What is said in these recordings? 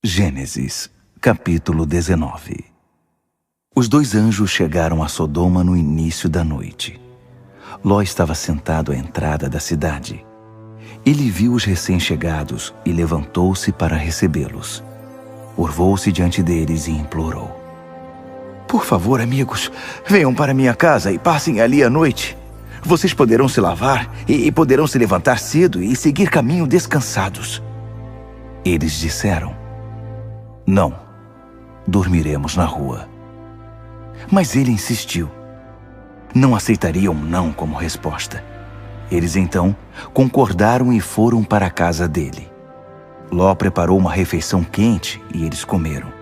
Gênesis, capítulo 19. Os dois anjos chegaram a Sodoma no início da noite. Ló estava sentado à entrada da cidade. Ele viu os recém-chegados e levantou-se para recebê-los. Curvou-se diante deles e implorou: Por favor, amigos, venham para minha casa e passem ali a noite. Vocês poderão se lavar e poderão se levantar cedo e seguir caminho descansados. Eles disseram: Não, dormiremos na rua. Mas ele insistiu. Não aceitariam não como resposta. Eles então concordaram e foram para a casa dele. Ló preparou uma refeição quente e eles comeram.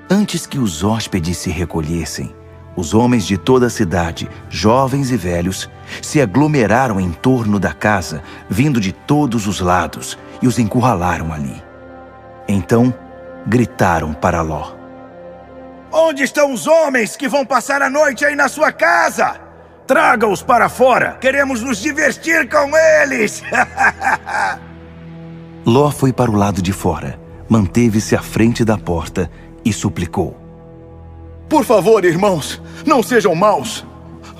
Antes que os hóspedes se recolhessem, os homens de toda a cidade, jovens e velhos, se aglomeraram em torno da casa, vindo de todos os lados, e os encurralaram ali. Então gritaram para Ló: Onde estão os homens que vão passar a noite aí na sua casa? Traga-os para fora, queremos nos divertir com eles! Ló foi para o lado de fora, manteve-se à frente da porta e suplicou: Por favor, irmãos, não sejam maus.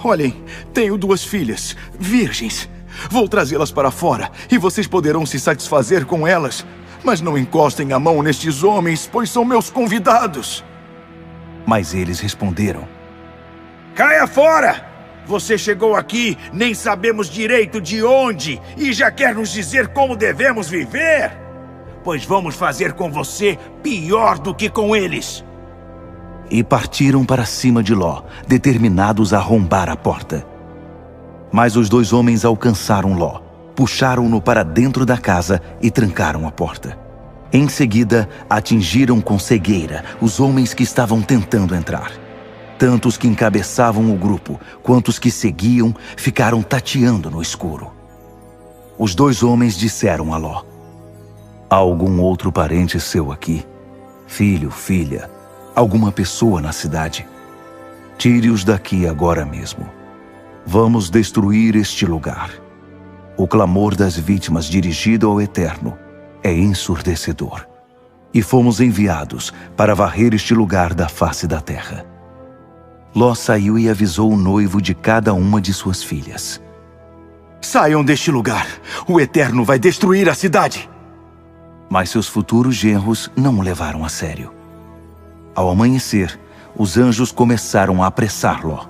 Olhem, tenho 2 filhas, virgens. Vou trazê-las para fora e vocês poderão se satisfazer com elas. Mas não encostem a mão nestes homens, pois são meus convidados. Mas eles responderam: Caia fora! Você chegou aqui, nem sabemos direito de onde, e já quer nos dizer como devemos viver? Pois vamos fazer com você pior do que com eles. E partiram para cima de Ló, determinados a arrombar a porta. Mas os 2 homens alcançaram Ló, puxaram-no para dentro da casa e trancaram a porta. Em seguida, atingiram com cegueira os homens que estavam tentando entrar. Tanto os que encabeçavam o grupo, quanto os que seguiam, ficaram tateando no escuro. Os 2 homens disseram a Ló: Há algum outro parente seu aqui? Filho, filha, alguma pessoa na cidade? Tire-os daqui agora mesmo. Vamos destruir este lugar. O clamor das vítimas dirigido ao Eterno é ensurdecedor. E fomos enviados para varrer este lugar da face da terra. Ló saiu e avisou o noivo de cada uma de suas filhas: Saiam deste lugar, o Eterno vai destruir a cidade. Mas seus futuros genros não o levaram a sério. Ao amanhecer, os anjos começaram a apressar Ló.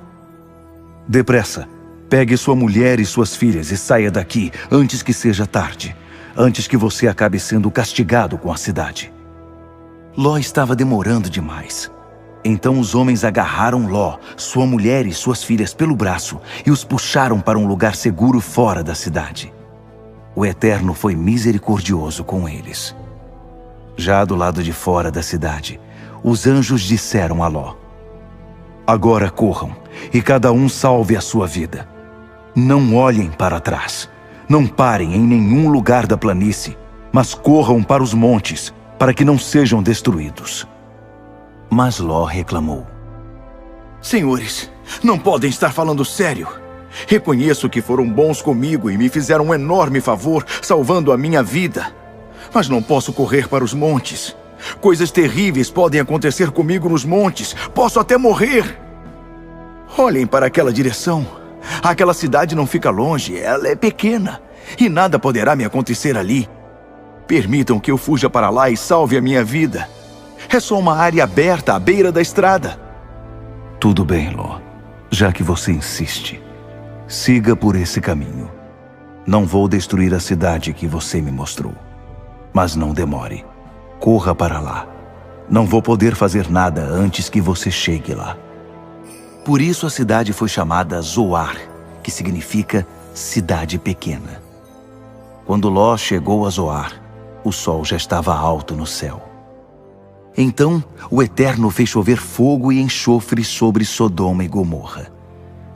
Depressa, pegue sua mulher e suas filhas e saia daqui antes que seja tarde, antes que você acabe sendo castigado com a cidade. Ló estava demorando demais. Então os homens agarraram Ló, sua mulher e suas filhas pelo braço e os puxaram para um lugar seguro fora da cidade. O Eterno foi misericordioso com eles. Já do lado de fora da cidade, os anjos disseram a Ló: Agora corram, e cada um salve a sua vida. Não olhem para trás. Não parem em nenhum lugar da planície, mas corram para os montes, para que não sejam destruídos. Mas Ló reclamou: Senhores, não podem estar falando sério. Reconheço que foram bons comigo e me fizeram um enorme favor, salvando a minha vida. Mas não posso correr para os montes. Coisas terríveis podem acontecer comigo nos montes. Posso até morrer. Olhem para aquela direção. Aquela cidade não fica longe, ela é pequena. E nada poderá me acontecer ali. Permitam que eu fuja para lá e salve a minha vida. É só uma área aberta à beira da estrada. Tudo bem, Ló. Já que você insiste, siga por esse caminho. Não vou destruir a cidade que você me mostrou. Mas não demore. Corra para lá. Não vou poder fazer nada antes que você chegue lá. Por isso a cidade foi chamada Zoar, que significa cidade pequena. Quando Ló chegou a Zoar, o sol já estava alto no céu. Então o Eterno fez chover fogo e enxofre sobre Sodoma e Gomorra.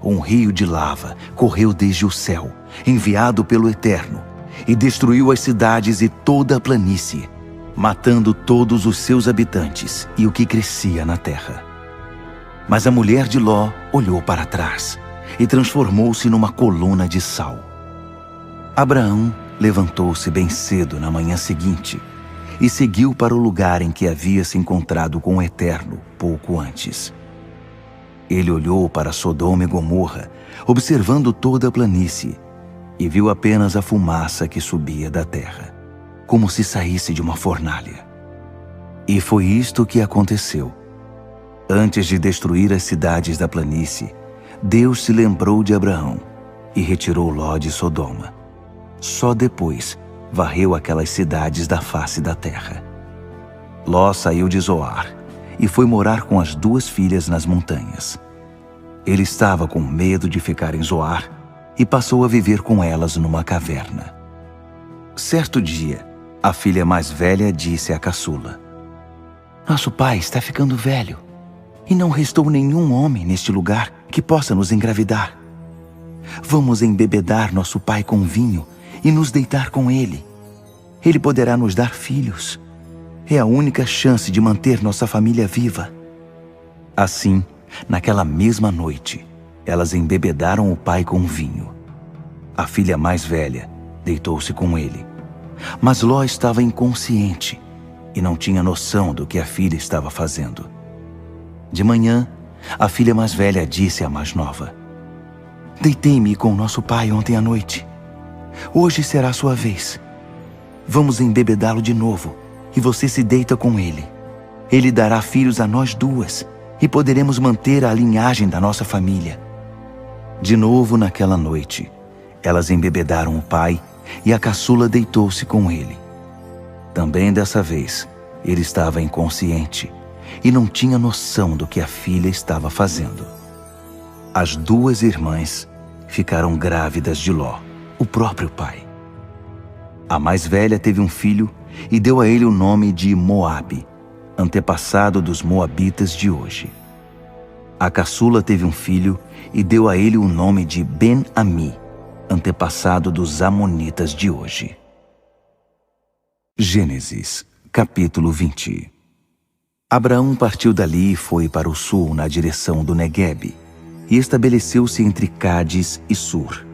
Um rio de lava correu desde o céu, enviado pelo Eterno, e destruiu as cidades e toda a planície, matando todos os seus habitantes e o que crescia na terra. Mas a mulher de Ló olhou para trás e transformou-se numa coluna de sal. Abraão levantou-se bem cedo na manhã seguinte e seguiu para o lugar em que havia se encontrado com o Eterno pouco antes. Ele olhou para Sodoma e Gomorra, observando toda a planície, e viu apenas a fumaça que subia da terra, como se saísse de uma fornalha. E foi isto que aconteceu. Antes de destruir as cidades da planície, Deus se lembrou de Abraão e retirou Ló de Sodoma. Só depois varreu aquelas cidades da face da terra. Ló saiu de Zoar e foi morar com as 2 filhas nas montanhas. Ele estava com medo de ficar em Zoar e passou a viver com elas numa caverna. Certo dia, a filha mais velha disse à caçula: "Nosso pai está ficando velho e não restou nenhum homem neste lugar que possa nos engravidar. Vamos embebedar nosso pai com vinho e nos deitar com ele. Ele poderá nos dar filhos. É a única chance de manter nossa família viva." Assim, naquela mesma noite, elas embebedaram o pai com vinho. A filha mais velha deitou-se com ele, mas Ló estava inconsciente e não tinha noção do que a filha estava fazendo. De manhã, a filha mais velha disse à mais nova: "Deitei-me com nosso pai ontem à noite. Hoje será a sua vez. Vamos embebedá-lo de novo e você se deita com ele. Ele dará filhos a nós 2 e poderemos manter a linhagem da nossa família." De novo naquela noite, elas embebedaram o pai e a caçula deitou-se com ele. Também dessa vez, ele estava inconsciente e não tinha noção do que a filha estava fazendo. As 2 irmãs ficaram grávidas de Ló, o próprio pai. A mais velha teve um filho e deu a ele o nome de Moabe, antepassado dos moabitas de hoje. A caçula teve um filho e deu a ele o nome de Ben-Ami, antepassado dos amonitas de hoje. Gênesis, capítulo 20. Abraão partiu dali e foi para o sul na direção do Neguebe, e estabeleceu-se entre Cádiz e Sur.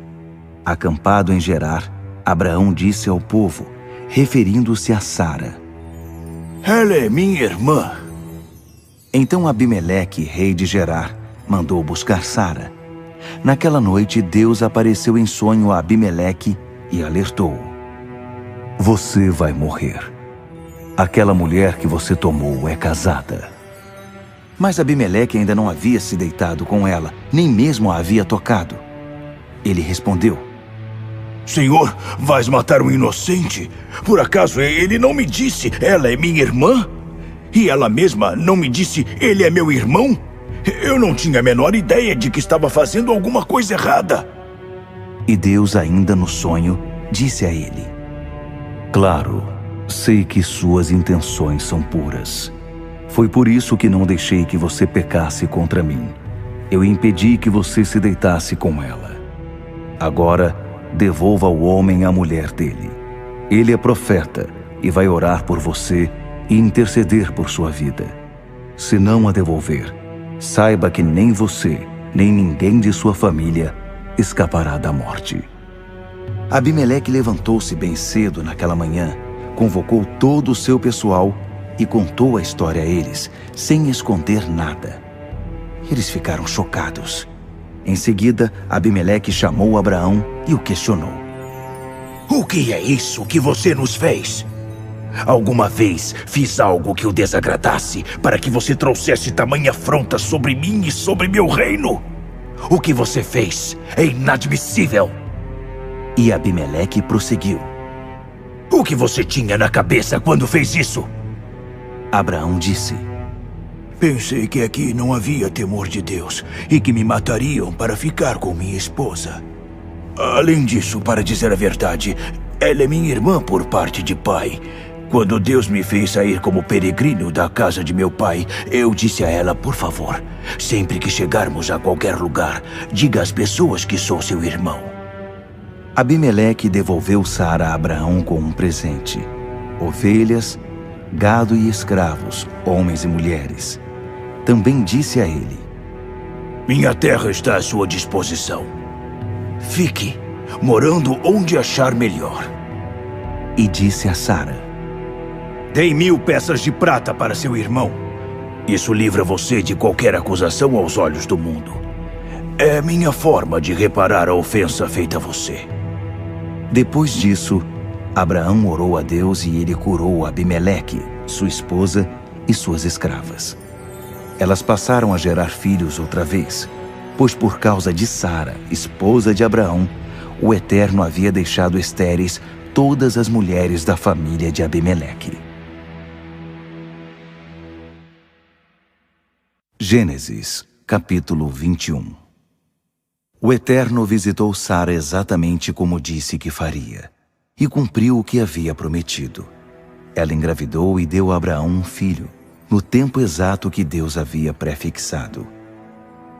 Acampado em Gerar, Abraão disse ao povo, referindo-se a Sara: "Ela é minha irmã." Então Abimeleque, rei de Gerar, mandou buscar Sara. Naquela noite, Deus apareceu em sonho a Abimeleque e alertou-o: "Você vai morrer. Aquela mulher que você tomou é casada." Mas Abimeleque ainda não havia se deitado com ela, nem mesmo a havia tocado. Ele respondeu: "Senhor, vais matar um inocente? Por acaso ele não me disse, ela é minha irmã? E ela mesma não me disse, ele é meu irmão? Eu não tinha a menor ideia de que estava fazendo alguma coisa errada." E Deus, ainda no sonho, disse a ele: "Claro, sei que suas intenções são puras. Foi por isso que não deixei que você pecasse contra mim. Eu impedi que você se deitasse com ela. Agora, devolva ao homem a mulher dele. Ele é profeta e vai orar por você e interceder por sua vida. Se não a devolver, saiba que nem você, nem ninguém de sua família escapará da morte." Abimeleque levantou-se bem cedo naquela manhã, convocou todo o seu pessoal e contou a história a eles, sem esconder nada. Eles ficaram chocados. Em seguida, Abimeleque chamou Abraão e o questionou: "O que é isso que você nos fez? Alguma vez fiz algo que o desagradasse para que você trouxesse tamanha afronta sobre mim e sobre meu reino? O que você fez é inadmissível." E Abimeleque prosseguiu: "O que você tinha na cabeça quando fez isso?" Abraão disse: "Pensei que aqui não havia temor de Deus e que me matariam para ficar com minha esposa. Além disso, para dizer a verdade, ela é minha irmã por parte de pai. Quando Deus me fez sair como peregrino da casa de meu pai, eu disse a ela, por favor, sempre que chegarmos a qualquer lugar, diga às pessoas que sou seu irmão." Abimeleque devolveu Sara a Abraão com um presente: ovelhas, gado e escravos, homens e mulheres. Também disse a ele: "Minha terra está à sua disposição. Fique, morando onde achar melhor." E disse a Sara: Dei 1000 peças de prata para seu irmão. Isso livra você de qualquer acusação aos olhos do mundo. É minha forma de reparar a ofensa feita a você. Depois disso, Abraão orou a Deus e ele curou Abimeleque, sua esposa e suas escravas. Elas passaram a gerar filhos outra vez, pois por causa de Sara, esposa de Abraão, o Eterno havia deixado estéreis todas as mulheres da família de Abimeleque. Gênesis, capítulo 21. O Eterno visitou Sara exatamente como disse que faria, e cumpriu o que havia prometido. Ela engravidou e deu a Abraão um filho, no tempo exato que Deus havia prefixado.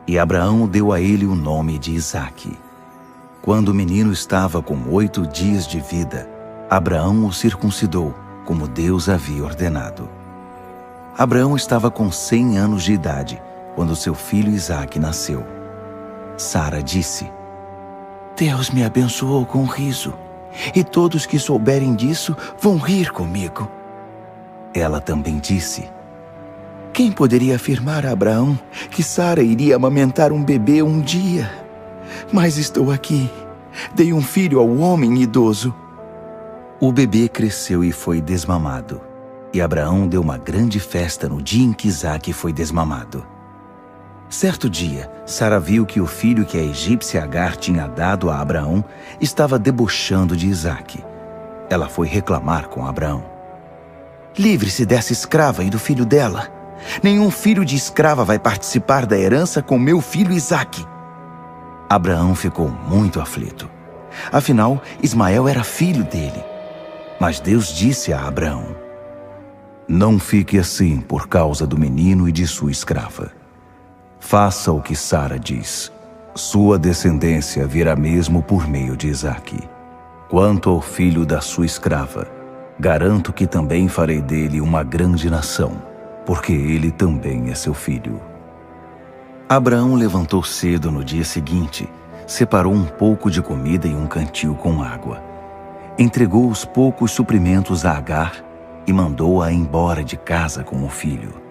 E Abraão deu a ele o nome de Isaque. Quando o menino estava com 8 dias de vida, Abraão o circuncidou, como Deus havia ordenado. Abraão estava com 100 anos de idade, quando seu filho Isaque nasceu. Sara disse: Deus me abençoou com riso, e todos que souberem disso vão rir comigo. Ela também disse: Quem poderia afirmar a Abraão que Sara iria amamentar um bebê um dia? Mas estou aqui. Dei um filho ao homem idoso. O bebê cresceu e foi desmamado. E Abraão deu uma grande festa no dia em que Isaque foi desmamado. Certo dia, Sara viu que o filho que a egípcia Agar tinha dado a Abraão estava debochando de Isaque. Ela foi reclamar com Abraão. Livre-se dessa escrava e do filho dela. Nenhum filho de escrava vai participar da herança com meu filho Isaque. Abraão ficou muito aflito. Afinal, Ismael era filho dele. Mas Deus disse a Abraão: Não fique assim por causa do menino e de sua escrava. Faça o que Sara diz. Sua descendência virá mesmo por meio de Isaque. Quanto ao filho da sua escrava, garanto que também farei dele uma grande nação, porque ele também é seu filho. Abraão levantou cedo no dia seguinte, separou um pouco de comida e um cantil com água. Entregou os poucos suprimentos a Agar e mandou-a embora de casa com o filho.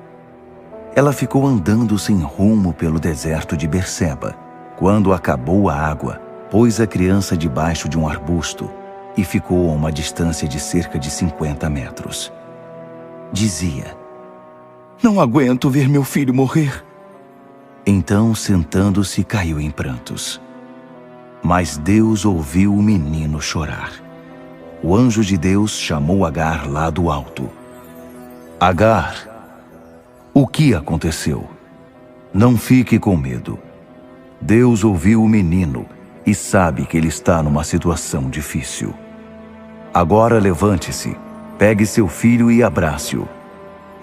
Ela ficou andando sem rumo pelo deserto de Berseba. Quando acabou a água, pôs a criança debaixo de um arbusto e ficou a uma distância de cerca de 50 metros. Dizia: Não aguento ver meu filho morrer. Então, sentando-se, caiu em prantos. Mas Deus ouviu o menino chorar. O anjo de Deus chamou Agar lá do alto. Agar, o que aconteceu? Não fique com medo. Deus ouviu o menino e sabe que ele está numa situação difícil. Agora levante-se, pegue seu filho e abrace-o.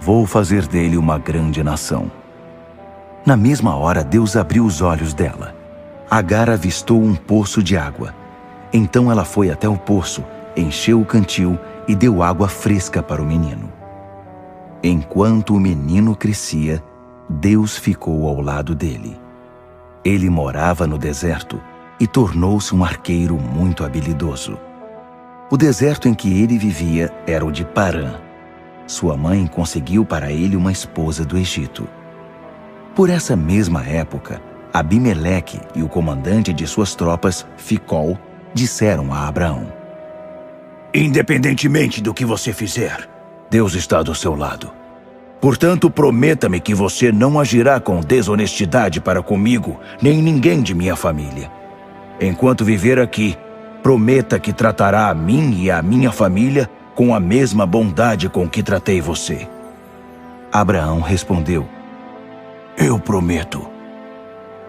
Vou fazer dele uma grande nação. Na mesma hora, Deus abriu os olhos dela. Agar avistou um poço de água. Então ela foi até o poço, encheu o cantil e deu água fresca para o menino. Enquanto o menino crescia, Deus ficou ao lado dele. Ele morava no deserto e tornou-se um arqueiro muito habilidoso. O deserto em que ele vivia era o de Parã. Sua mãe conseguiu para ele uma esposa do Egito. Por essa mesma época, Abimeleque e o comandante de suas tropas, Ficol, disseram a Abraão: Independentemente do que você fizer, Deus está do seu lado. Portanto, prometa-me que você não agirá com desonestidade para comigo, nem ninguém de minha família. Enquanto viver aqui, prometa que tratará a mim e a minha família com a mesma bondade com que tratei você. Abraão respondeu: Eu prometo.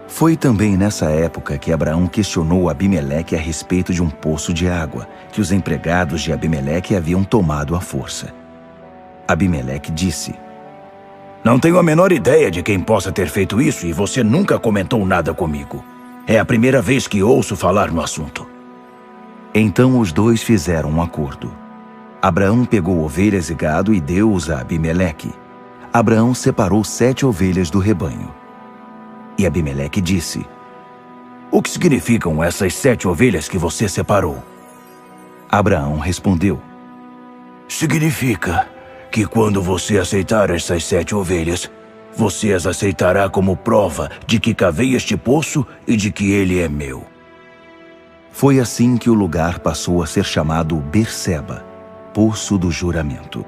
Foi também nessa época que Abraão questionou Abimeleque a respeito de um poço de água que os empregados de Abimeleque haviam tomado à força. Abimeleque disse: Não tenho a menor ideia de quem possa ter feito isso e você nunca comentou nada comigo. É a primeira vez que ouço falar no assunto. Então os dois fizeram um acordo. Abraão pegou ovelhas e gado e deu-os a Abimeleque. Abraão separou 7 ovelhas do rebanho. E Abimeleque disse: O que significam essas 7 ovelhas que você separou? Abraão respondeu: Significa que quando você aceitar essas 7 ovelhas, você as aceitará como prova de que cavei este poço e de que ele é meu. Foi assim que o lugar passou a ser chamado Berseba, Poço do Juramento,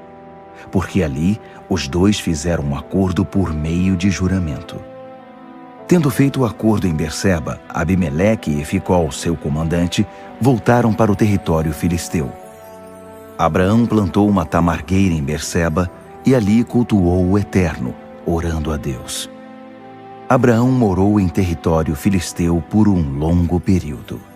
porque ali os dois fizeram um acordo por meio de juramento. Tendo feito o acordo em Berseba, Abimeleque e Ficol, seu comandante, voltaram para o território filisteu. Abraão plantou uma tamargueira em Berseba e ali cultuou o Eterno, orando a Deus. Abraão morou em território filisteu por um longo período.